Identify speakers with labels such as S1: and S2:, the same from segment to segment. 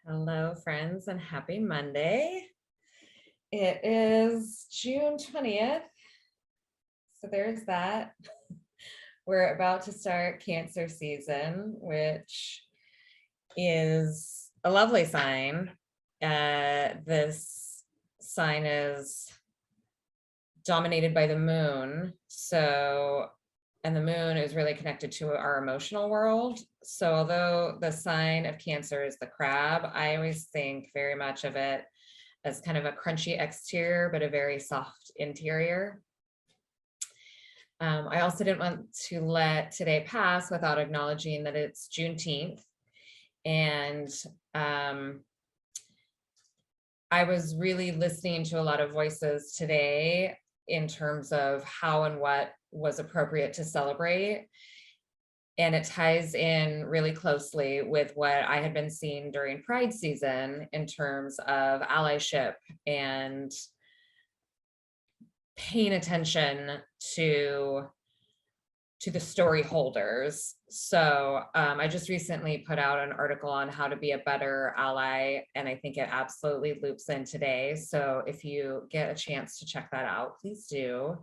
S1: Hello, friends, and happy Monday. It is June 20th. So there's that. We're about to start Cancer season, which is a lovely sign. This sign is dominated by the moon. And the moon is really connected to our emotional world. So although the sign of Cancer is the crab, I always think very much of it as kind of a crunchy exterior, but a very soft interior. I also didn't want to let today pass without acknowledging that it's Juneteenth. And I was really listening to a lot of voices today in terms of how and what was appropriate to celebrate. And it ties in really closely with what I had been seeing during Pride season in terms of allyship and paying attention to the story holders. So I just recently put out an article on how to be a better ally, and I think it absolutely loops in today. So if you get a chance to check that out, please do.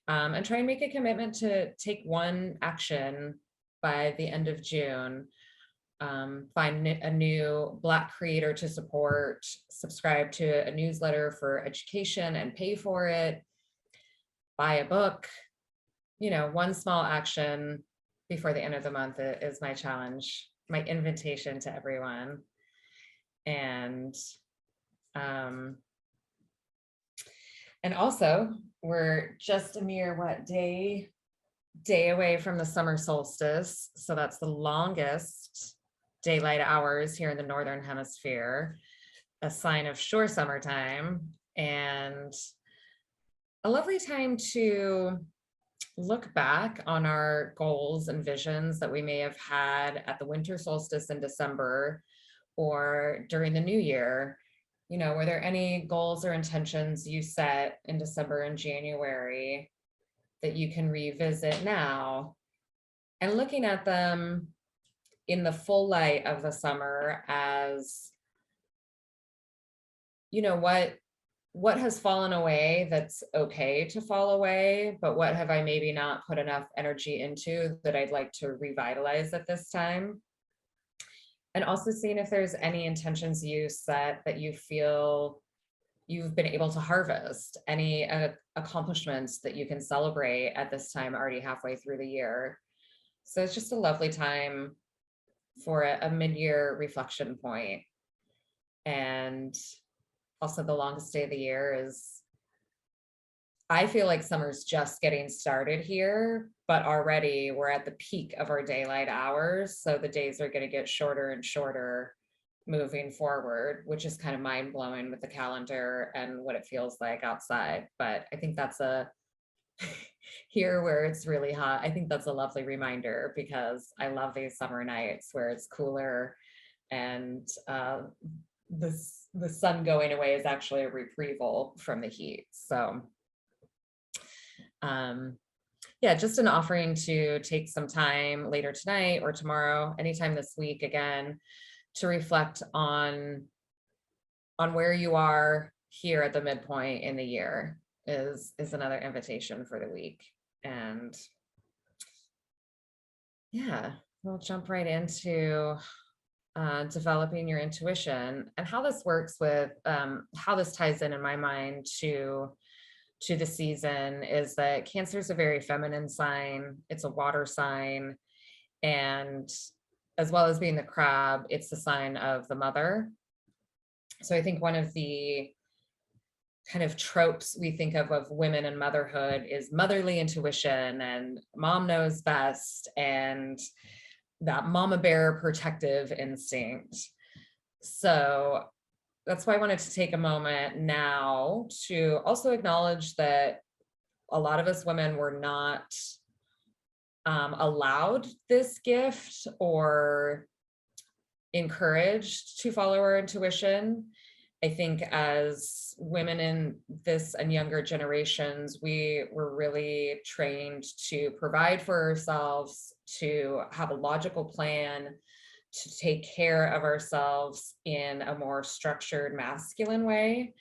S1: And try and make a commitment to take one action by the end of June. Find a new Black creator to support, subscribe to a newsletter for education and pay for it, buy a book. One small action before the end of the month is my challenge, my invitation to everyone. And also we're just a mere day away from the summer solstice. So that's the longest daylight hours here in the Northern Hemisphere, a sign of sure summertime, and a lovely time to look back on our goals and visions that we may have had at the winter solstice in December or during the new year. Were there any goals or intentions you set in December and January that you can revisit now, and looking at them in the full light of the summer as, what has fallen away that's okay to fall away, but what have I maybe not put enough energy into that I'd like to revitalize at this time? And also seeing if there's any intentions you set that you feel you've been able to harvest, any accomplishments that you can celebrate at this time, already halfway through the year. So it's just a lovely time for a mid-year reflection point. And also the longest day of the year is, I feel like summer's just getting started here, but already we're at the peak of our daylight hours. So the days are going to get shorter and shorter moving forward, which is kind of mind blowing with the calendar and what it feels like outside. But I think that's here where it's really hot. I think that's a lovely reminder, because I love these summer nights where it's cooler and the sun going away is actually a retrieval from the heat. So yeah, just an offering to take some time later tonight or tomorrow, anytime this week, again, to reflect on where you are here at the midpoint in the year is another invitation for the week. And yeah, we'll jump right into developing your intuition, and how this works with how this ties in my mind to the season is that Cancer is a very feminine sign. It's a water sign, and as well as being the crab, it's the sign of the mother. So I think one of the kind of tropes we think of women and motherhood is motherly intuition and mom knows best, and that mama bear protective instinct. So that's why I wanted to take a moment now to also acknowledge that a lot of us women were not allowed this gift or encouraged to follow our intuition. I think as women in this and younger generations, we were really trained to provide for ourselves, to have a logical plan, to take care of ourselves in a more structured masculine way.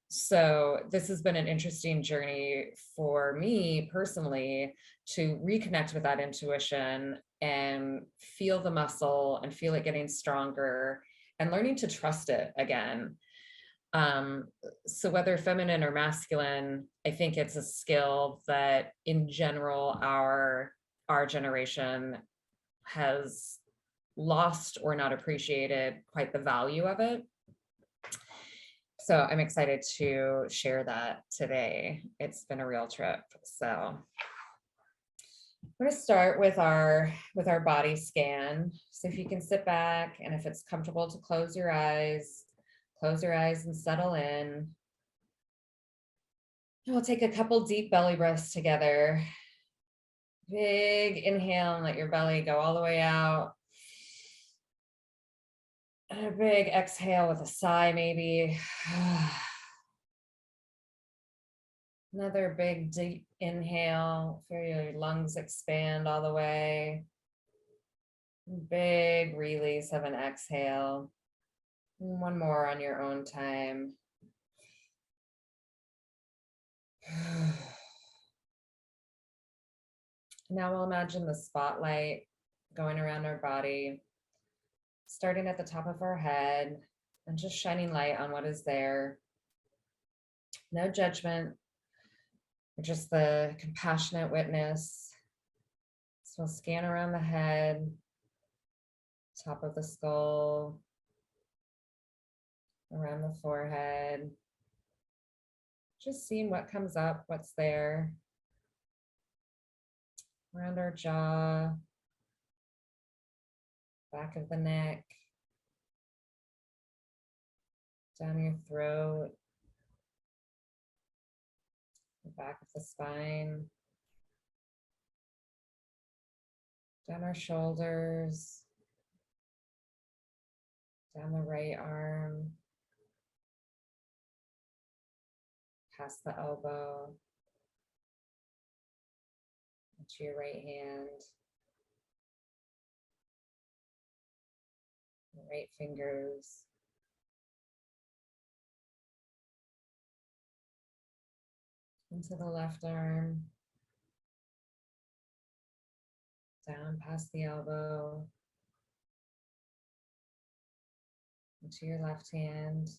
S1: So this has been an interesting journey for me personally to reconnect with that intuition and feel the muscle and feel it getting stronger and learning to trust it again. Um, so whether feminine or masculine, I think it's a skill that in general our generation has lost or not appreciated quite the value of it. So I'm excited to share that today. It's been a real trip. So I'm going to start with our body scan. So if you can sit back, and if it's comfortable to close your eyes and settle in. And we'll take a couple deep belly breaths together. Big inhale and let your belly go all the way out. And a big exhale with a sigh, maybe. Another big deep inhale. Feel your lungs expand all the way. Big release of an exhale. And one more on your own time. Now we'll imagine the spotlight going around our body, starting at the top of our head and just shining light on what is there. No judgment, just the compassionate witness. So we'll scan around the head, top of the skull, around the forehead. Just seeing what comes up, what's there. Around our jaw, back of the neck, down your throat, the back of the spine, down our shoulders, down the right arm, past the elbow, to your right hand, right fingers, into the left arm, down past the elbow, into your left hand,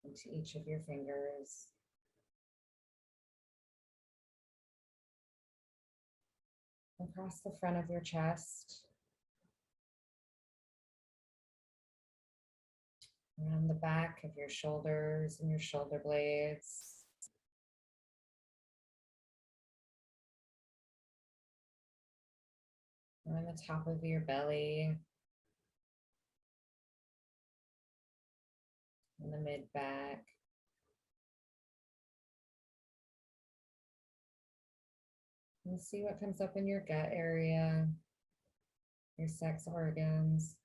S1: into each of your fingers. Across the front of your chest, around the back of your shoulders and your shoulder blades, around the top of your belly, and the mid back. And see what comes up in your gut area, your sex organs,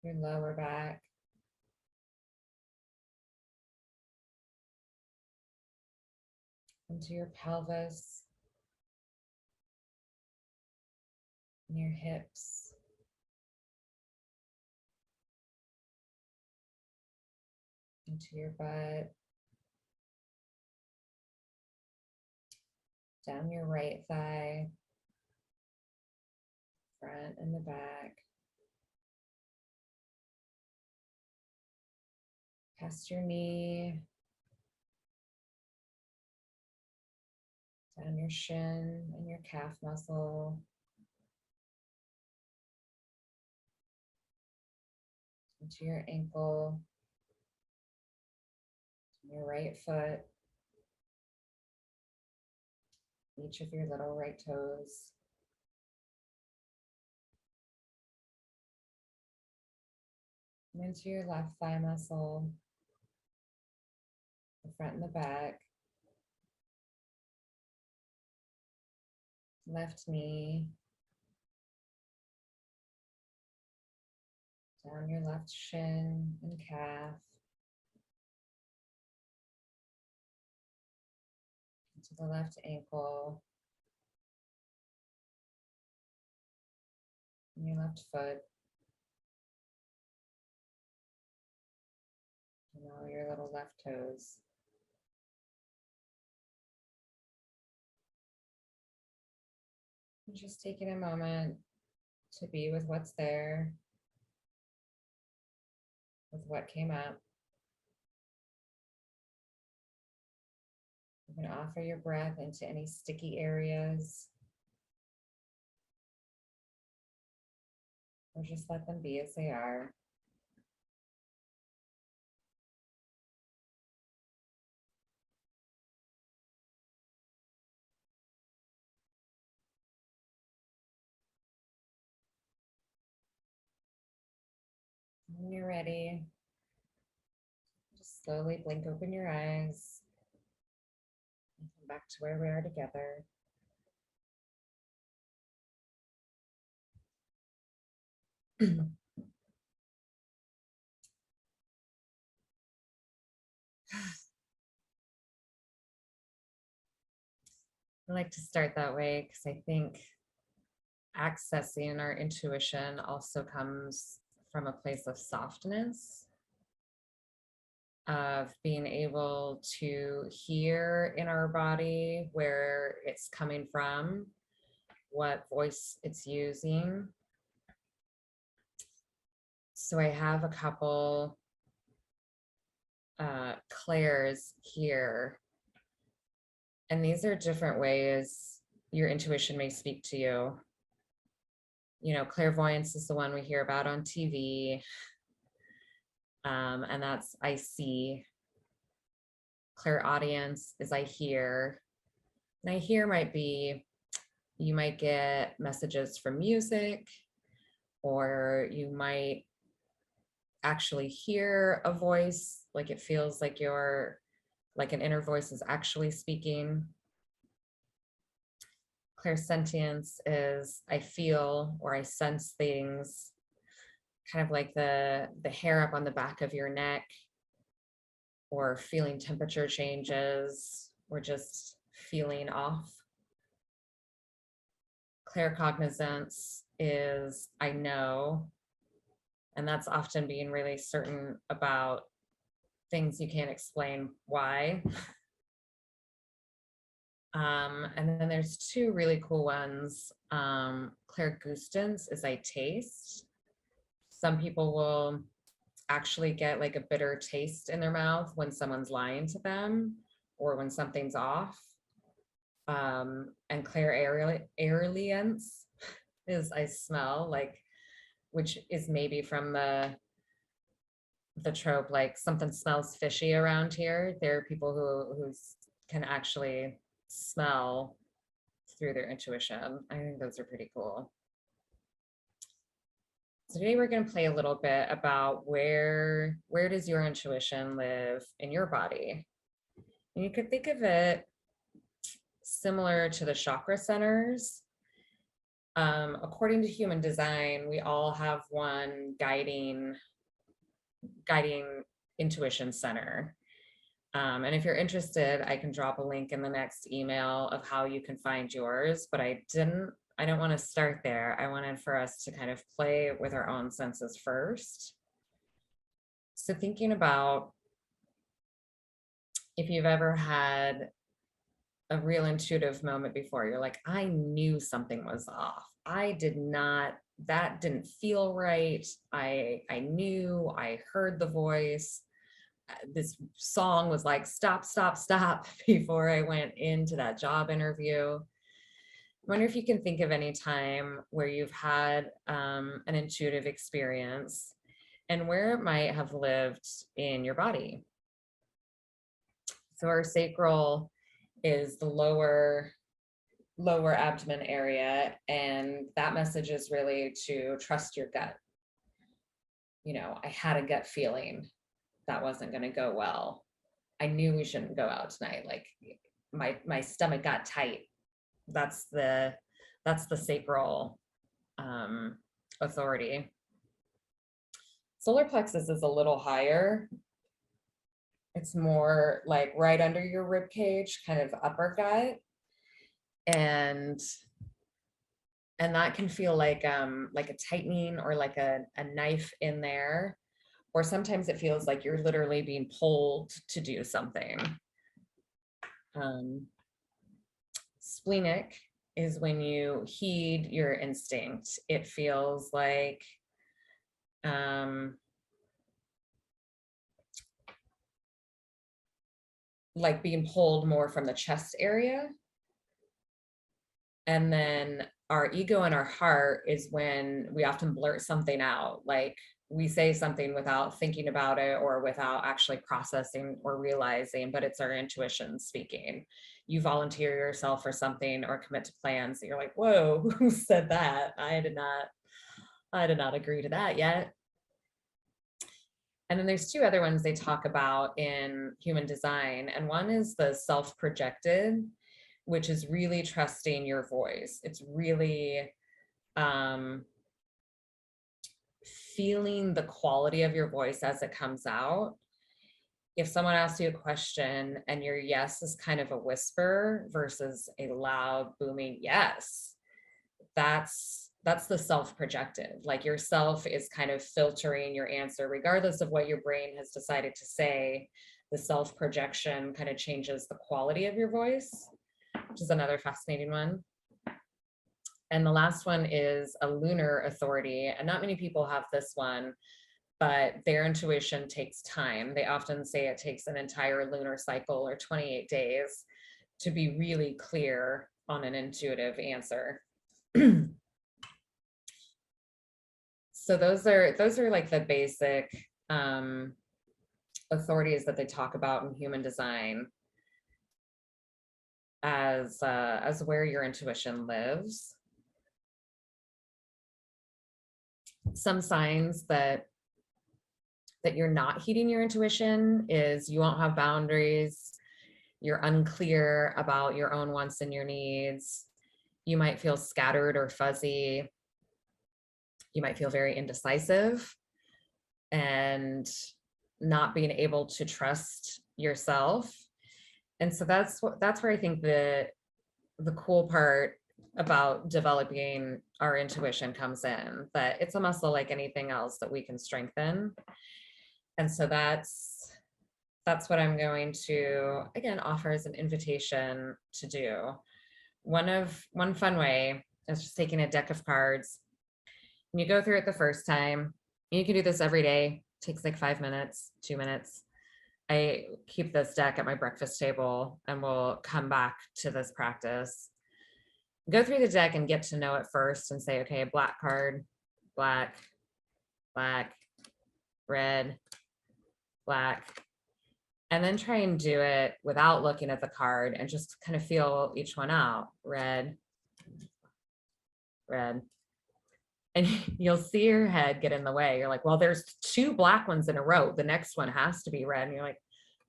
S1: your lower back, into your pelvis, and your hips, into your butt, down your right thigh, front and the back, past your knee, down your shin and your calf muscle, into your ankle, your right foot, each of your little right toes. And into your left thigh muscle, the front and the back, left knee, down your left shin and calf, into the left ankle, your left foot, and all your little left toes. And just taking a moment to be with what's there, with what came up. You can offer your breath into any sticky areas, or just let them be as they are. When you're ready, just slowly blink open your eyes and come back to where we are together. I like to start that way because I think accessing our intuition also comes from a place of softness, of being able to hear in our body where it's coming from, what voice it's using. So I have a couple clairs here, and these are different ways your intuition may speak to you. You know, clairvoyance is the one we hear about on TV, and that's I see. Clairaudience is I hear. And I hear might be, you might get messages from music, or you might actually hear a voice, like it feels like like an inner voice is actually speaking. Clairsentience is I feel or I sense things, kind of like the hair up on the back of your neck, or feeling temperature changes, or just feeling off. Claircognizance is I know, and that's often being really certain about things you can't explain why. And then there's two really cool ones. Clairgustance is I taste. Some people will actually get like a bitter taste in their mouth when someone's lying to them or when something's off. And clairairience is I smell, like, which is maybe from the trope, like something smells fishy around here. There are people who can actually smell through their intuition. I think those are pretty cool. So today we're going to play a little bit about where does your intuition live in your body? And you could think of it similar to the chakra centers. According to human design, we all have one guiding intuition center. And if you're interested, I can drop a link in the next email of how you can find yours, but I don't want to start there. I wanted for us to kind of play with our own senses first. So thinking about if you've ever had a real intuitive moment before, you're like, I knew something was off. That didn't feel right. I knew, I heard the voice. This song was like, stop, stop, stop, before I went into that job interview. I wonder if you can think of any time where you've had an intuitive experience and where it might have lived in your body. So our sacral is the lower abdomen area, and that message is really to trust your gut. You know, I had a gut feeling that wasn't going to go well. I knew we shouldn't go out tonight. Like my stomach got tight. That's the sacral authority. Solar plexus is a little higher. It's more like right under your rib cage, kind of upper gut. And And that can feel like a tightening or like a knife in there. Or sometimes it feels like you're literally being pulled to do something. Um, Splenic is when you heed your instinct. It feels like being pulled more from the chest area. And then our ego and our heart is when we often blurt something out, like we say something without thinking about it or without actually processing or realizing, but it's our intuition speaking. You volunteer yourself for something or commit to plans that you're like, whoa, who said that? I did not agree to that yet. And then there's two other ones they talk about in human design. And one is the self-projected, which is really trusting your voice. It's really feeling the quality of your voice as it comes out. If someone asks you a question and your yes is kind of a whisper versus a loud booming yes, that's the self-projected. Like yourself is kind of filtering your answer regardless of what your brain has decided to say. The self-projection kind of changes the quality of your voice, which is another fascinating one. And the last one is a lunar authority, and not many people have this one, but their intuition takes time. They often say it takes an entire lunar cycle or 28 days to be really clear on an intuitive answer. So those are like the basic authorities that they talk about in human design as where your intuition lives. Some signs that you're not heeding your intuition is you won't have boundaries, you're unclear about your own wants and your needs, you might feel scattered or fuzzy, you might feel very indecisive, and not being able to trust yourself. And so that's where I think the cool part about developing our intuition comes in, that it's a muscle like anything else that we can strengthen. And so that's what I'm going to, again, offer as an invitation to do. One fun way is just taking a deck of cards. And you go through it the first time. You can do this every day. It takes like 5 minutes, 2 minutes. I keep this deck at my breakfast table and we'll come back to this practice. Go through the deck and get to know it first and say, okay, black card, black, black, red, black, and then try and do it without looking at the card and just kind of feel each one out. Red, red. And you'll see your head get in the way. You're like, well, there's 2 black ones in a row. The next one has to be red. And you're like,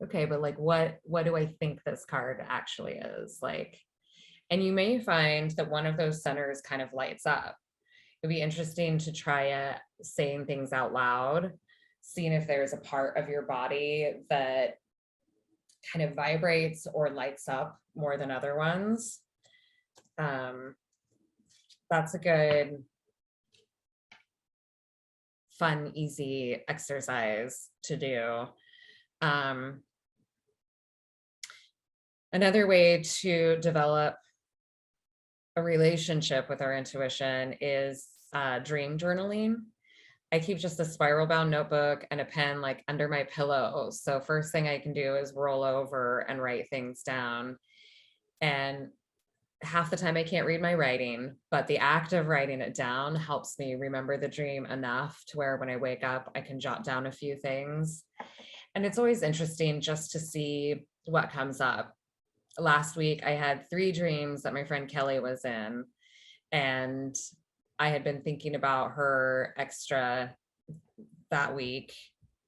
S1: okay, but like, what do I think this card actually is? Like, and you may find that one of those centers kind of lights up. It'd be interesting to try saying things out loud, seeing if there's a part of your body that kind of vibrates or lights up more than other ones. That's a good, fun, easy exercise to do. Another way to develop a relationship with our intuition is dream journaling. I keep just a spiral bound notebook and a pen like under my pillow. So first thing I can do is roll over and write things down. And half the time I can't read my writing, but the act of writing it down helps me remember the dream enough to where when I wake up, I can jot down a few things. And it's always interesting just to see what comes up. Last week, I had 3 dreams that my friend Kelly was in, and I had been thinking about her extra that week.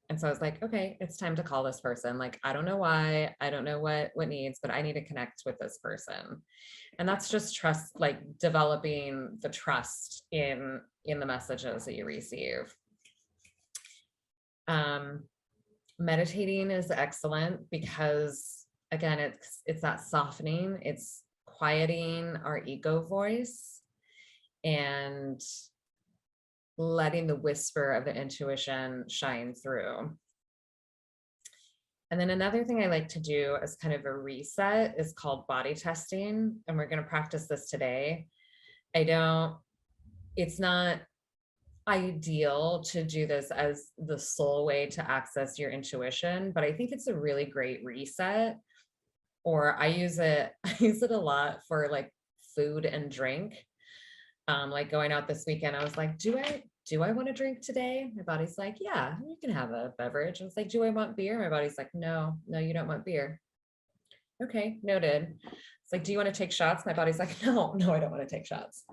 S1: And so I was like, okay, it's time to call this person. Like, I don't know why, I don't know what needs, but I need to connect with this person. And that's just trust, like developing the trust in the messages that you receive. Meditating is excellent because again, it's that softening, it's quieting our ego voice and letting the whisper of the intuition shine through. And then another thing I like to do as kind of a reset is called body testing. And we're going to practice this today. It's not ideal to do this as the sole way to access your intuition, but I think it's a really great reset. Or I use it, I use it a lot for like food and drink. Like going out this weekend, I was like, do I want to drink today? My body's like, yeah, you can have a beverage. I was like, do I want beer? My body's like, no, you don't want beer. Okay, noted. It's like, do you want to take shots? My body's like, no, I don't want to take shots.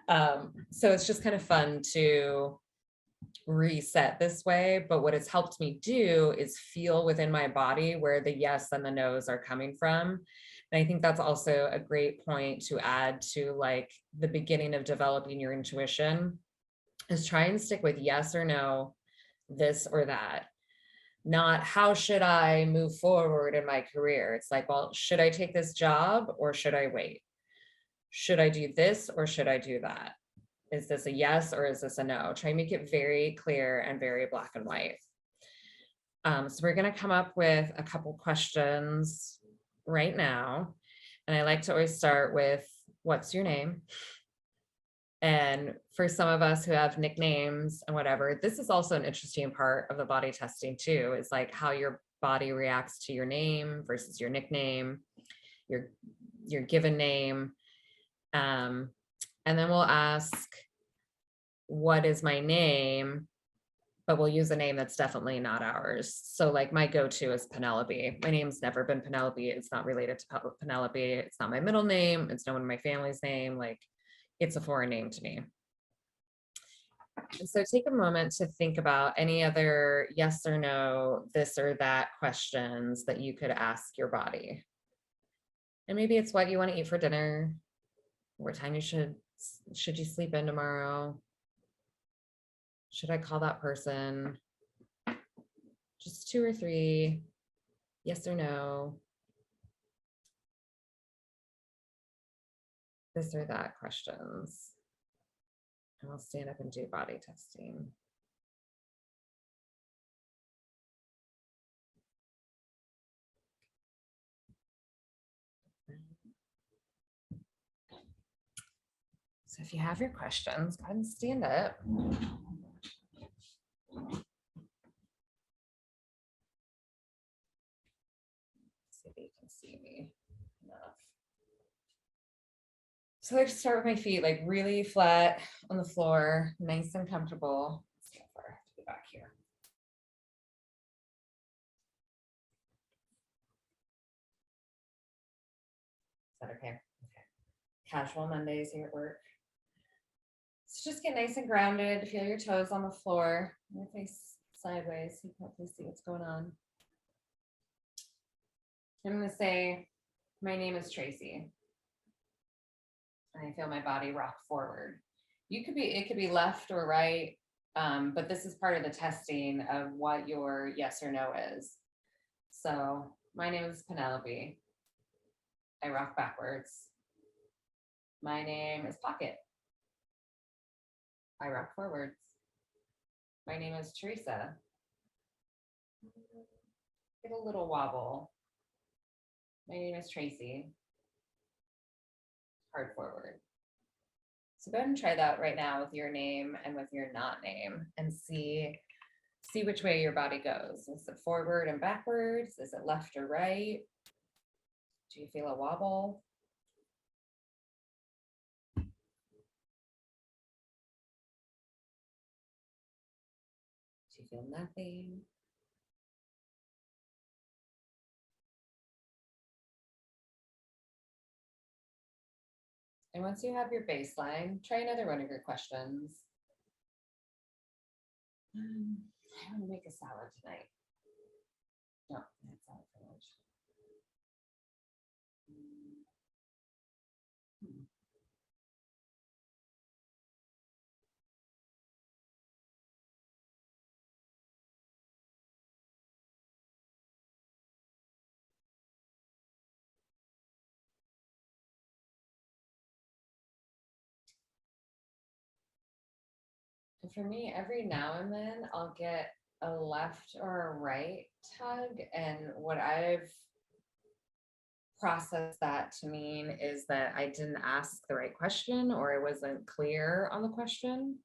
S1: So it's just kind of fun to reset this way. But what it's helped me do is feel within my body where the yes and the no's are coming from. And I think that's also a great point to add to like the beginning of developing your intuition is try and stick with yes or no, this or that. Not how should I move forward in my career? It's like, well, should I take this job or should I wait? Should I do this or should I do that? Is this a yes or is this a no? Try and make it very clear and very black and white. So we're going to come up with a couple questions right now. And I like to always start with, what's your name? And for some of us who have nicknames and whatever, this is also an interesting part of the body testing too, is like how your body reacts to your name versus your nickname, your given name. And then we'll ask, what is my name? But we'll use a name that's definitely not ours. So like my go-to is Penelope. My name's never been Penelope. It's not related to Penelope. It's not my middle name. It's no one in my family's name. Like it's a foreign name to me. And so take a moment to think about any other yes or no, this or that questions that you could ask your body. And maybe it's what you want to eat for dinner, what time you should you sleep in tomorrow? Should I call that person? Just 2 or 3 yes or no, this or that questions. And I'll stand up and do body testing. So if you have your questions, go ahead and stand up. See if you can see me enough. So I like to start with my feet like really flat on the floor, nice and comfortable. Let's see how far I have to go back here. Is that okay? Okay. Casual Mondays here at work. So just get nice and grounded. Feel your toes on the floor. Your face sideways. You can hopefully see what's going on. I'm going to say, my name is Tracy. And I feel my body rock forward. It could be left or right, but this is part of the testing of what your yes or no is. So my name is Penelope. I rock backwards. My name is Pocket. I rock forwards. My name is Teresa. Get a little wobble. My name is Tracy. Hard forward. So go ahead and try that right now with your name and with your not name and see which way your body goes. Is it forward and backwards? Is it left or right? Do you feel a wobble? Do you feel nothing? And once you have your baseline, try another one of your questions. I want to make a salad tonight. No, that's salad for lunch. for me, every now and then I'll get a left or a right tug. And what I've processed that to mean is that I didn't ask the right question or I wasn't clear on the question.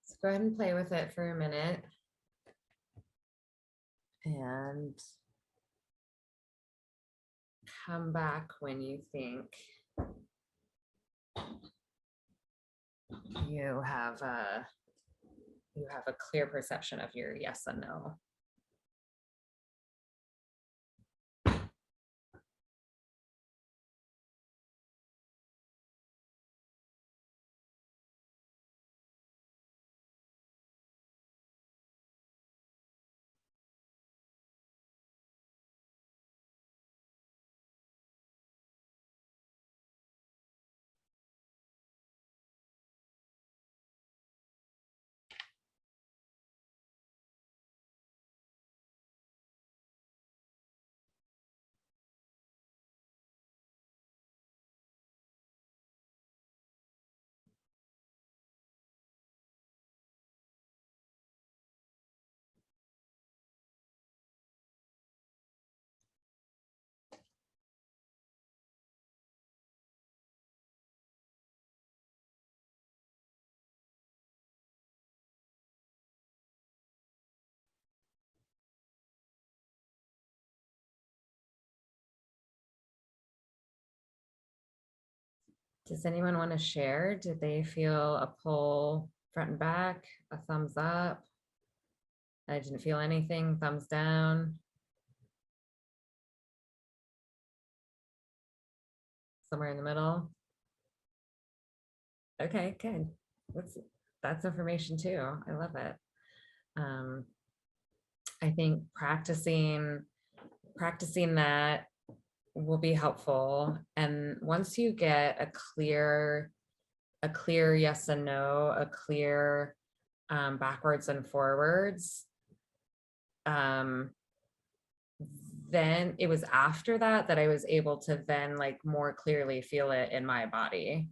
S1: So go ahead and play with it for a minute. And come back when you think you have a clear perception of your yes and no. Does anyone want to share? Did they feel a pull front and back, a thumbs up? I didn't feel anything, thumbs down. Somewhere in the middle. Okay, good. That's information too. I love it. I think practicing that will be helpful. And once you get a clear yes and no, a clear backwards and forwards, then it was after that I was able to then like more clearly feel it in my body.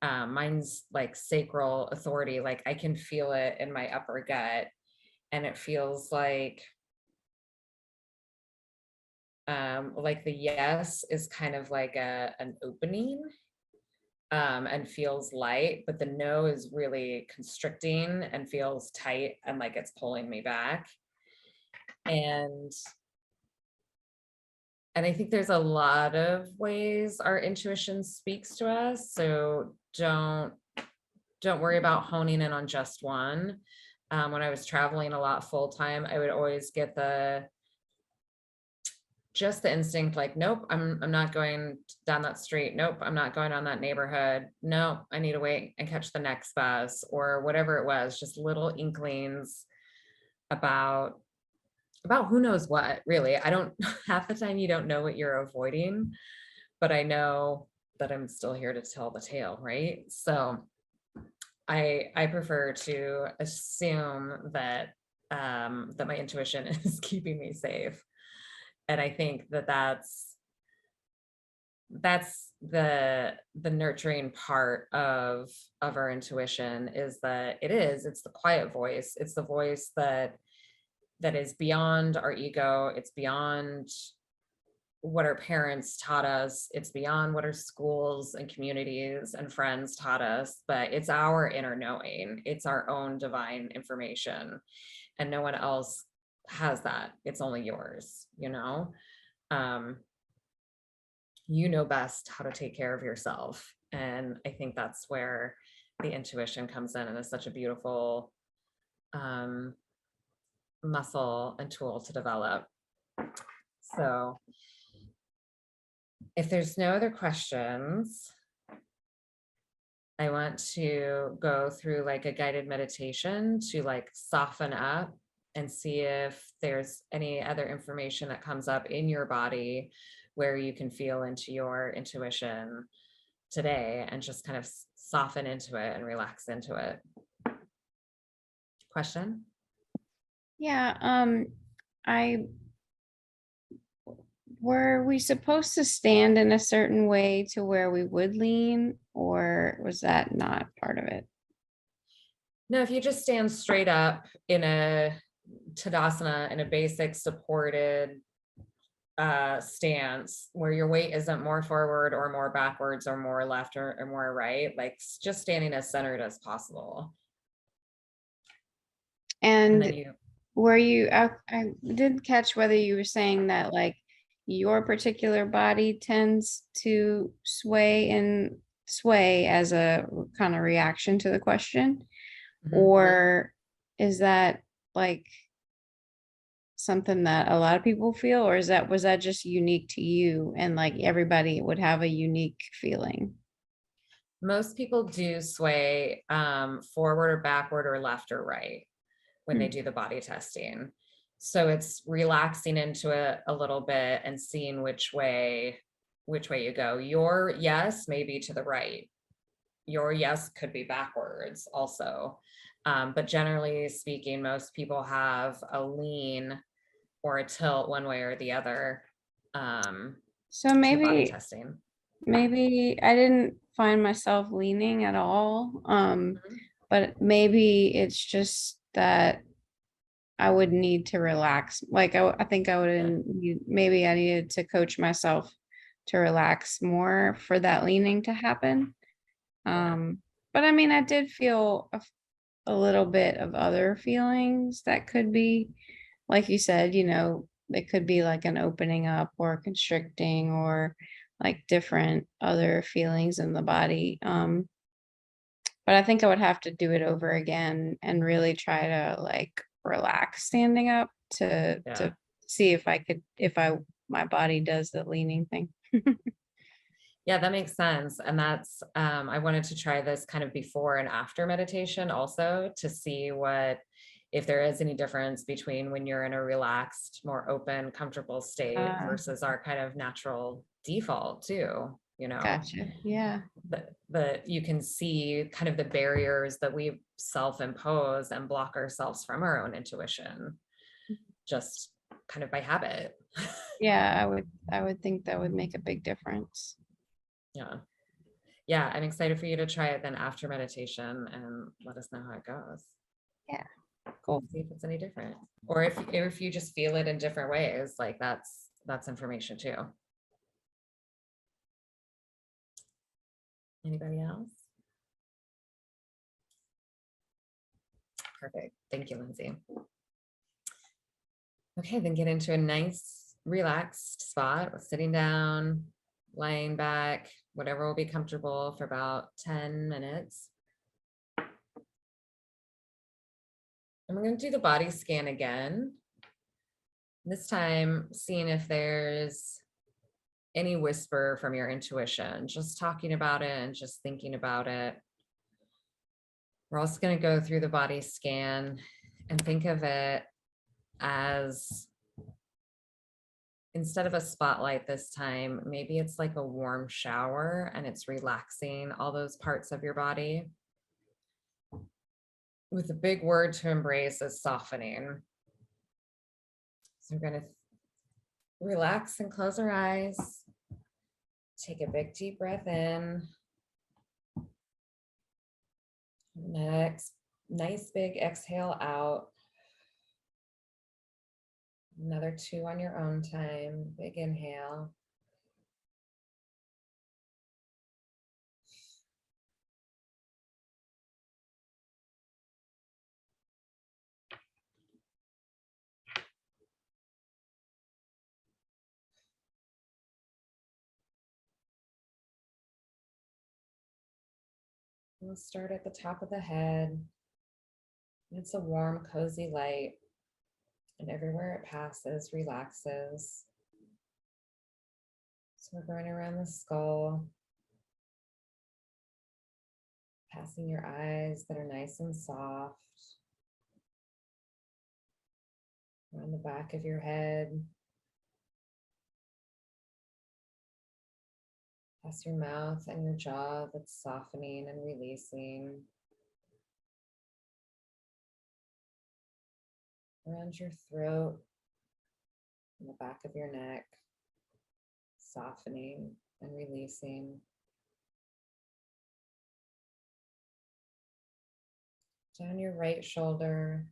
S1: Mine's like sacral authority, like I can feel it in my upper gut, and it feels like the yes is kind of like an opening, and feels light, but the no is really constricting and feels tight and like it's pulling me back. And I think there's a lot of ways our intuition speaks to us. So don't worry about honing in on just one. When I was traveling a lot full time, I would always get just the instinct, like, nope, I'm not going down that street. Nope, I'm not going on that neighborhood. No, I need to wait and catch the next bus, or whatever it was, just little inklings about who knows what, really. I don't, half the time you don't know what you're avoiding, but I know that I'm still here to tell the tale, right? So I prefer to assume that that my intuition is keeping me safe. And I think that's the nurturing part of our intuition, is that it's the quiet voice. It's the voice that is beyond our ego. It's beyond what our parents taught us. It's beyond what our schools and communities and friends taught us, but it's our inner knowing. It's our own divine information, and no one else has that. It's only yours, you know? You know best how to take care of yourself. And I think that's where the intuition comes in, and is such a beautiful muscle and tool to develop. So if there's no other questions, I want to go through like a guided meditation to like soften up and see if there's any other information that comes up in your body where you can feel into your intuition today, and just kind of soften into it and relax into it. Question?
S2: Yeah, I Were we supposed to stand in a certain way to where we would lean, or was that not part of it?
S1: No, if you just stand straight up in a Tadasana, in a basic supported stance where your weight isn't more forward or more backwards or more left or more right, like just standing as centered as possible. And then
S2: And
S1: you,
S2: were you, I didn't catch whether you were saying that like your particular body tends to sway as a kind of reaction to the question,
S1: mhm.
S2: or is that like something that a lot of people feel, or was that just unique to you and like everybody would have a unique feeling?
S1: Most people do sway forward or backward or left or right when they
S2: Hmm.
S1: do the body testing. So it's relaxing into it a little bit and seeing which way you go. Your yes may be to the right. Your yes could be backwards also. But generally speaking, most people have a lean or a tilt one way or the other
S2: So
S1: to the body
S2: maybe
S1: testing.
S2: maybe I didn't find myself leaning at all.
S1: Mhm.
S2: But maybe it's just that I would need to relax. Like I think I
S1: Yeah.
S2: would maybe I needed to coach myself to relax more for that leaning to happen.
S1: Yeah.
S2: But I mean, I did feel a little bit of other feelings that could be, like you said, it could be like an opening up or constricting or like different other feelings in the body. But I think I would have to do it over again and really try to like relax standing up
S1: Yeah.
S2: to see if I could if I my body does the leaning thing.
S1: Yeah, that makes sense. And that's, I wanted to try this kind of before and after meditation also to see if there is any difference between when you're in a relaxed, more open, comfortable state
S2: Uh,
S1: versus our kind of natural default too,
S2: gotcha. Yeah.
S1: but you can see kind of the barriers that we self-impose and block ourselves from our own intuition just kind of by habit.
S2: Yeah, I would think that would make a big difference.
S1: Yeah. Yeah, I'm excited for you to try it then after meditation and let us know how it goes.
S2: Yeah. Cool.
S1: See if it's any different. Or if you just feel it in different ways, like that's information too. Anybody else? Perfect. Thank you, Lindsay. Okay, then get into a nice relaxed spot with sitting down, lying back, whatever will be comfortable for about 10 minutes. And we're going to do the body scan again. This time, seeing if there's any whisper from your intuition, just talking about it and just thinking about it. We're also going to go through the body scan and think of it as, instead of a spotlight this time, maybe it's like a warm shower and it's relaxing all those parts of your body. With a big word to embrace is softening. So we're going to relax and close our eyes. Take a big deep breath in. Next, nice big exhale out. Another 2 on your own time. Big inhale. We'll start at the top of the head. It's a warm, cozy light, and everywhere it passes relaxes. So we're going around the skull, passing your eyes that are nice and soft, around the back of your head, past your mouth and your jaw that's softening and releasing, around your throat and the back of your neck. softening and releasing. Down your right shoulder,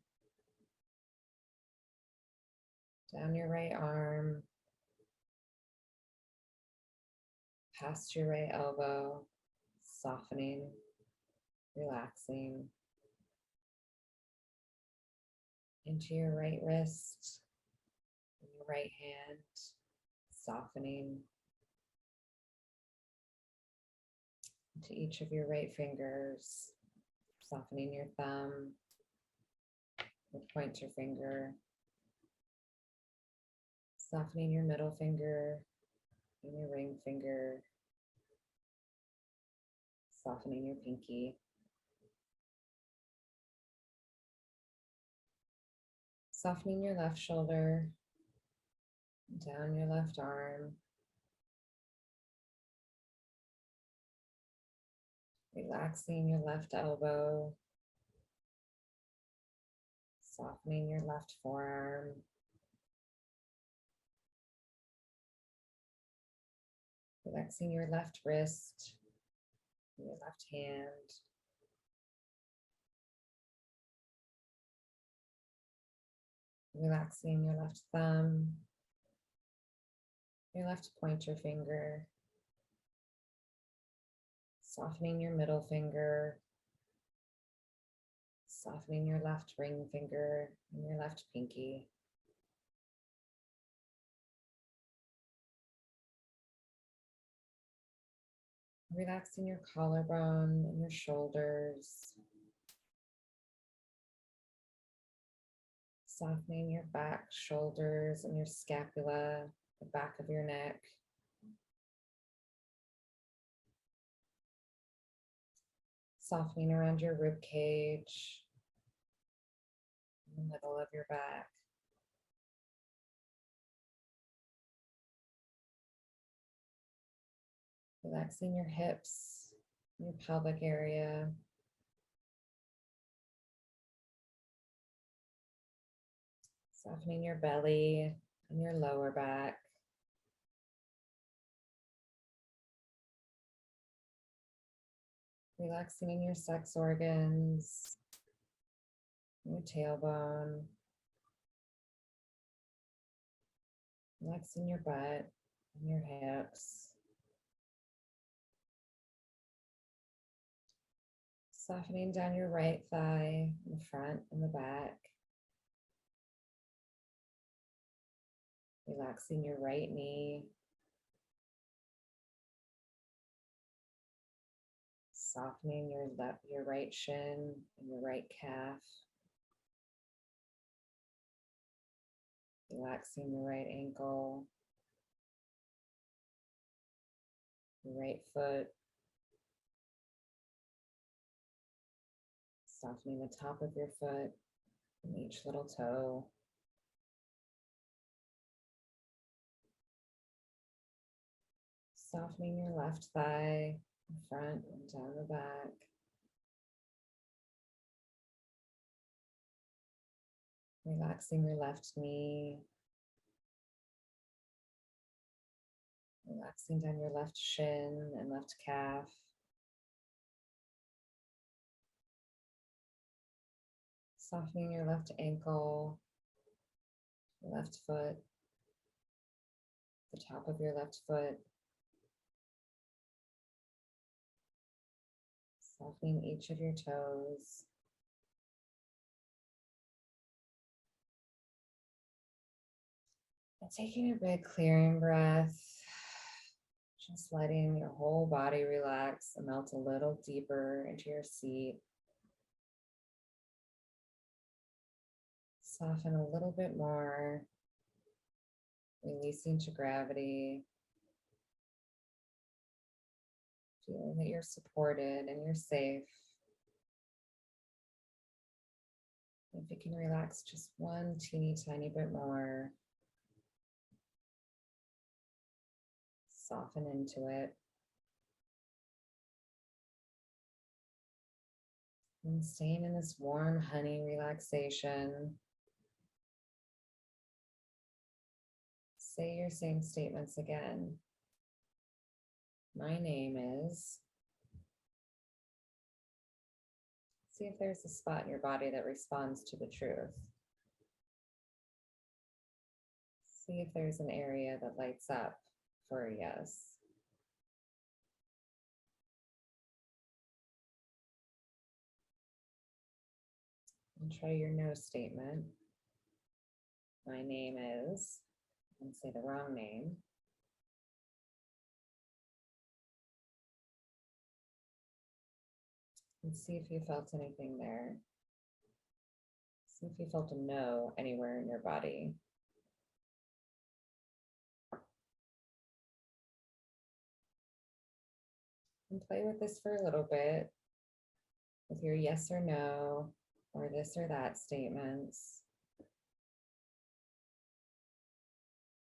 S1: down your right arm, past your right elbow, softening, relaxing, into your right wrist and your right hand, softening, into each of your right fingers, softening your thumb, your pointer finger, softening your middle finger and your ring finger, softening your pinky, softening your left shoulder, down your left arm, relaxing your left elbow, softening your left forearm, relaxing your left wrist, your left hand, relaxing your left thumb, your left pointer finger, softening your middle finger, softening your left ring finger and your left pinky. Relaxing your collarbone and your shoulders, softening your back, shoulders, and your scapula, the back of your neck. Softening around your rib cage, in the middle of your back. Relaxing your hips, your pelvic area. Softening your belly and your lower back. Relaxing in your sex organs, your tailbone. Relaxing your butt and your hips. Softening down your right thigh, the front and the back. Relaxing your right knee. Softening your right shin and your right calf. Relaxing your right ankle, your right foot. Softening the top of your foot and each little toe. Softening your left thigh, the front and down the back. Relaxing your left knee. Relaxing down your left shin and left calf. Softening your left ankle, your left foot, the top of your left foot. Softening each of your toes. And taking a big clearing breath, just letting your whole body relax and melt a little deeper into your seat. Soften a little bit more, releasing to gravity. Feeling that you're supported and you're safe. If you can relax just one teeny tiny bit more, soften into it. And staying in this warm honey relaxation. Say your same statements again. My name is. See if there's a spot in your body that responds to the truth. See if there's an area that lights up for a yes. And try your no statement. My name is, and say the wrong name. And see if you felt anything there. See if you felt a no anywhere in your body. And play with this for a little bit with your yes or no, or this or that statements.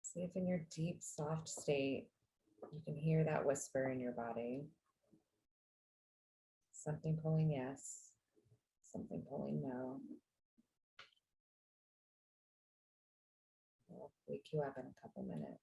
S1: See if in your deep, soft state, you can hear that whisper in your body. Something pulling yes, something pulling no. I'll wake you up in a couple minutes.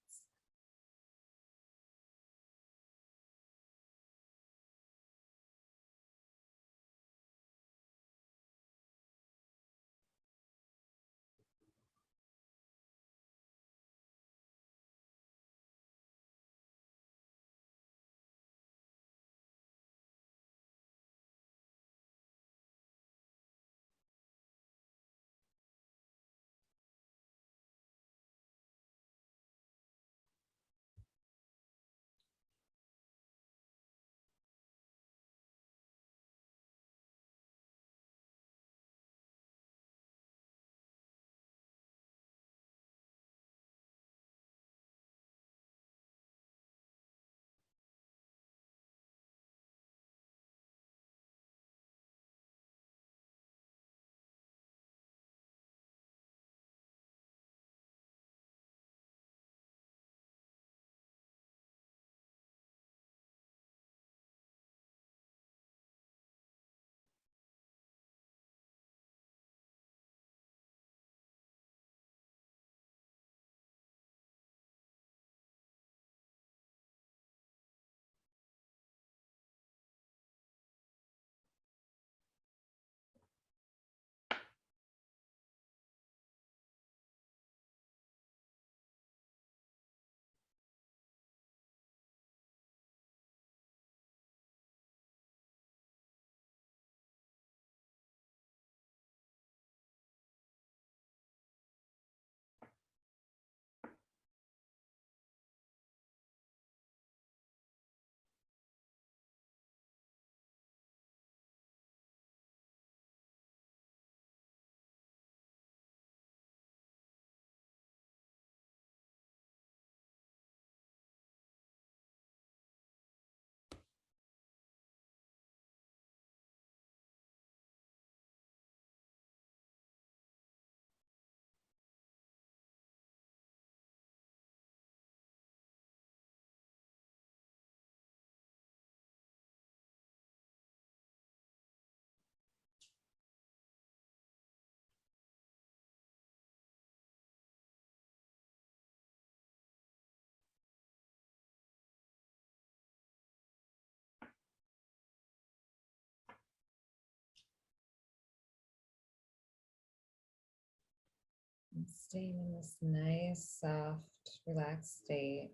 S1: And staying in this nice, soft, relaxed state.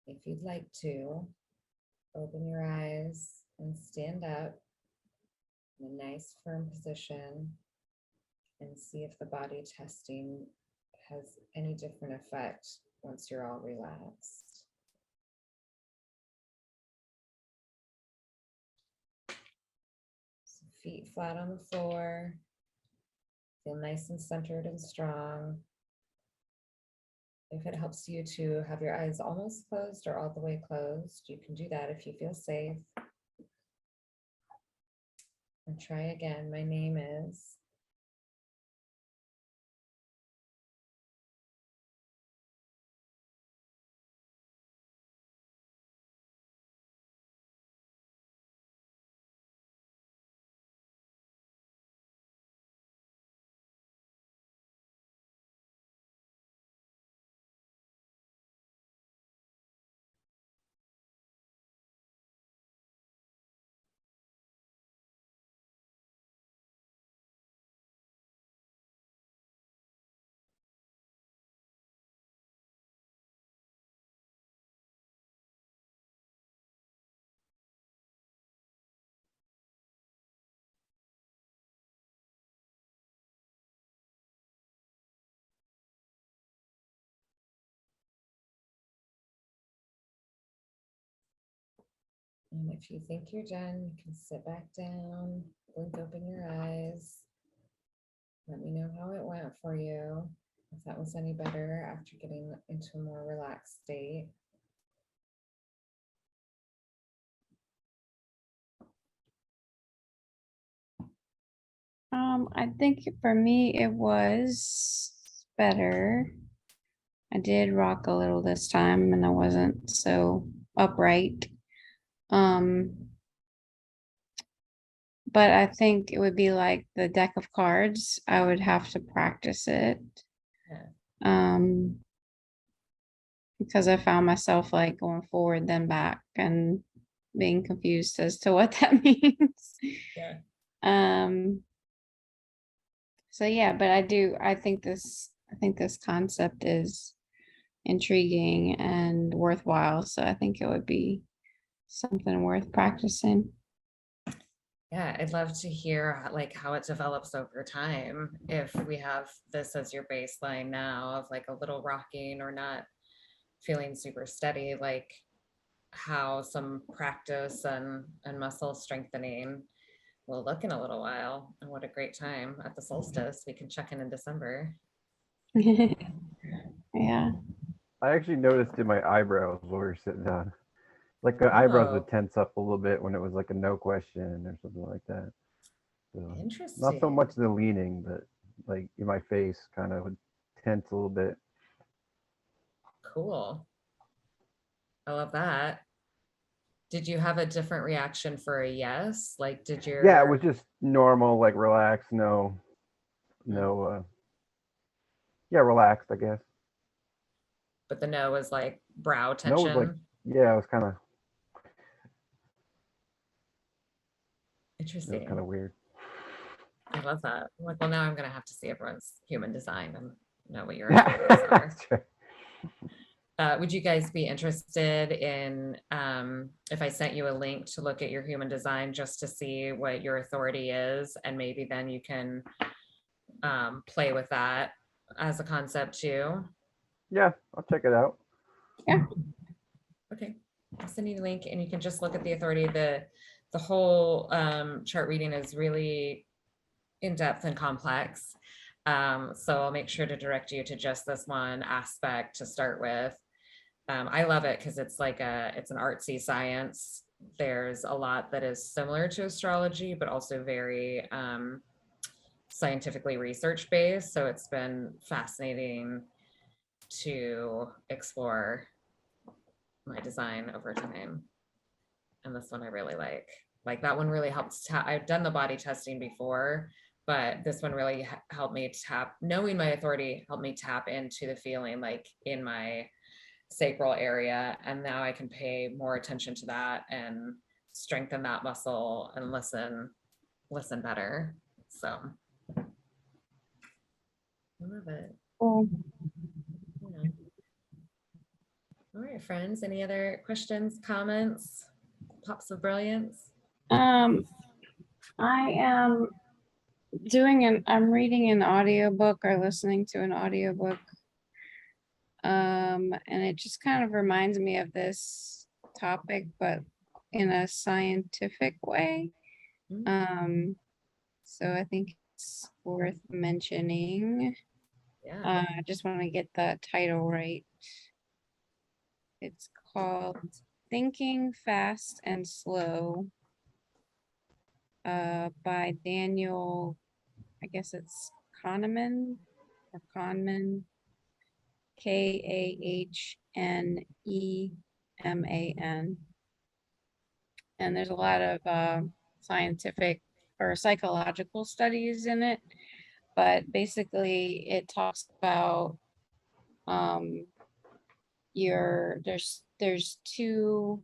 S1: If you'd like to, open your eyes and stand up in a nice, firm position and see if the body testing has any different effect once you're all relaxed. So feet flat on the floor. Feel nice and centered and strong. If it helps you to have your eyes almost closed or all the way closed, you can do that if you feel safe. And try again. My name is. And if you think you're done, you can sit back down, blink open your eyes. Let me know how it went for you, if that was any better after getting into a more relaxed state.
S2: I think for me it was better. I did rock a little this time and I wasn't so upright. Um, but I think it would be like the deck of cards. I would have to practice it.
S1: Yeah.
S2: Um, because I found myself like going forward then back and being confused as to what that means.
S1: Yeah.
S2: Um, so yeah, but I think this concept is intriguing and worthwhile. So I think it would be something worth practicing.
S1: Yeah, I'd love to hear like how it develops over time. If we have this as your baseline now of like a little rocking or not feeling super steady, like how some practice and muscle strengthening will look in a little while. And what a great time at the solstice. We can check in December.
S2: Yeah.
S3: I actually noticed in my eyebrows while we were sitting down, like the eyebrows
S1: Oh,
S3: would tense up a little bit when it was like a no question or something like that. So not so
S1: interesting.
S3: much the leaning, but like in my face kind of would tense a little bit.
S1: Cool. I love that. Did you have a different reaction for a yes? Like, did
S3: Yeah, it was
S1: your,
S3: just normal, like relaxed,
S1: hmm,
S3: no, yeah, relaxed, I guess.
S1: but the no was like brow
S3: No was like,
S1: tension?
S3: yeah, it was kind
S1: Interesting.
S3: of weird.
S1: I love that. I'm like, well, now I'm gonna have to see everyone's human design and know what your authorities are.
S3: That's right.
S1: Would you guys be interested in if I sent you a link to look at your human design just to see what your authority is, and maybe then you can play with that as a concept too?
S3: Yeah, I'll check it out.
S2: Yeah.
S1: Okay, I'll send you the link, and you can just look at the authority. The whole chart reading is really in depth and complex. So I'll make sure to direct you to just this one aspect to start with. I love it because it's an artsy science. There's a lot that is similar to astrology, but also very scientifically research based. So it's been fascinating to explore my design over time. And this one I really like. Like that one really helps. I've done the body testing before, but this one really helped me tap. Knowing my authority helped me tap into the feeling like in my sacral area, and now I can pay more attention to that and strengthen that muscle and listen better. So I love it.
S2: Cool.
S1: Yeah. All right, friends. Any other questions, comments, pops of brilliance?
S2: Um, I am I'm reading an audiobook or listening to an audiobook. And it just kind of reminds me of this topic, but in a scientific way.
S1: Mm,
S2: Um, so I think it's worth mentioning.
S1: yeah.
S2: I just want to get the title right. It's called Thinking Fast and Slow by Daniel, I guess it's Kahneman or Kahneman, Kahneman. And there's a lot of scientific or psychological studies in it, but basically it talks about um, there's two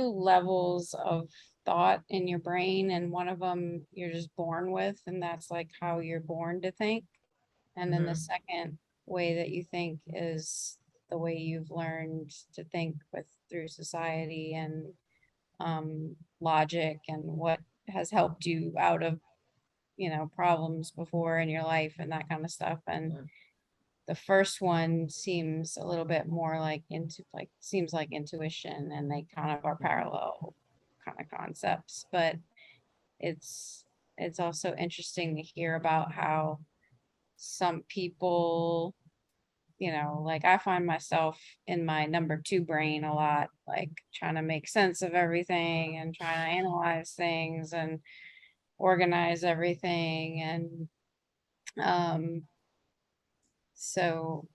S2: levels of thought in your brain, and one of them you're just born with, and that's like how you're born to think. And then the
S1: Mm-hmm.
S2: second way that you think is the way you've learned to think with through society and logic and what has helped you out of problems before in your life and that kind of stuff. And
S1: Yeah.
S2: the first one seems a little bit more seems like intuition, and they kind of are parallel kind of concepts, but it's also interesting to hear about how some people, like I find myself in my number 2 brain a lot, like trying to make sense of everything and trying to analyze things and organize everything. And so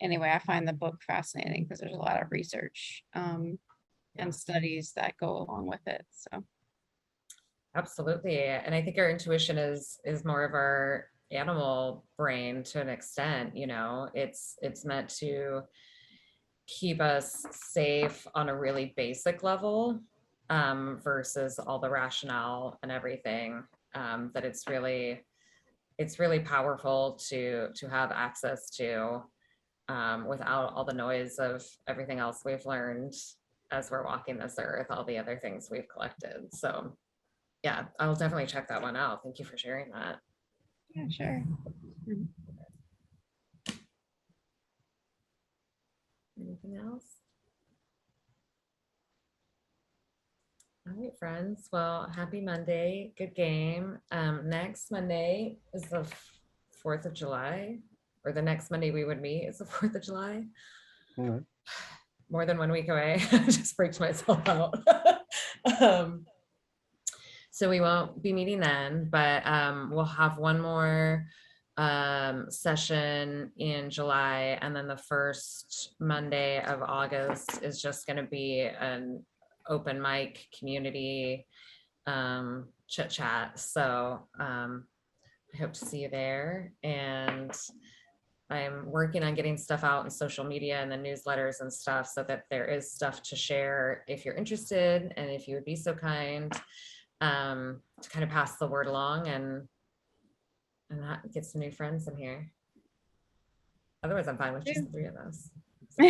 S2: anyway, I find the book fascinating because there's a lot of research and studies that go along with it. So
S1: Absolutely. And I think our intuition is more of our animal brain to an extent, it's meant to keep us safe on a really basic level, versus all the rationale and everything. That it's really powerful to have access to, without all the noise of everything else we've learned as we're walking this earth, all the other things we've collected. So yeah, I'll definitely check that one out. Thank you for sharing that.
S2: yeah, sure.
S1: Anything else? All right, friends. Well, happy Monday. Good game. Next Monday is the 4th of July, or the next Monday we would meet is the 4th of July.
S3: Mhm.
S1: More than 1 week away. I just freaked myself out. So we won't be meeting then, but we'll have one more session in July, and then the first Monday of August is just going to be an open mic community chit chat. So I hope to see you there. And I'm working on getting stuff out in social media and the newsletters and stuff, so that there is stuff to share if you're interested, and if you would be so kind to kind of pass the word along and that get some new friends in here. Otherwise, I'm fine with just the 3 of us. So.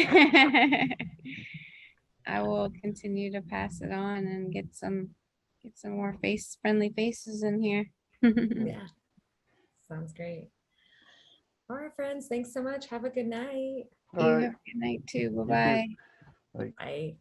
S2: I will continue to pass it on and get some more friendly faces in here.
S1: Yeah, sounds great. All right, friends, thanks so much. Have a good night.
S2: You have a good night too. Bye-bye.
S3: Like
S1: Bye.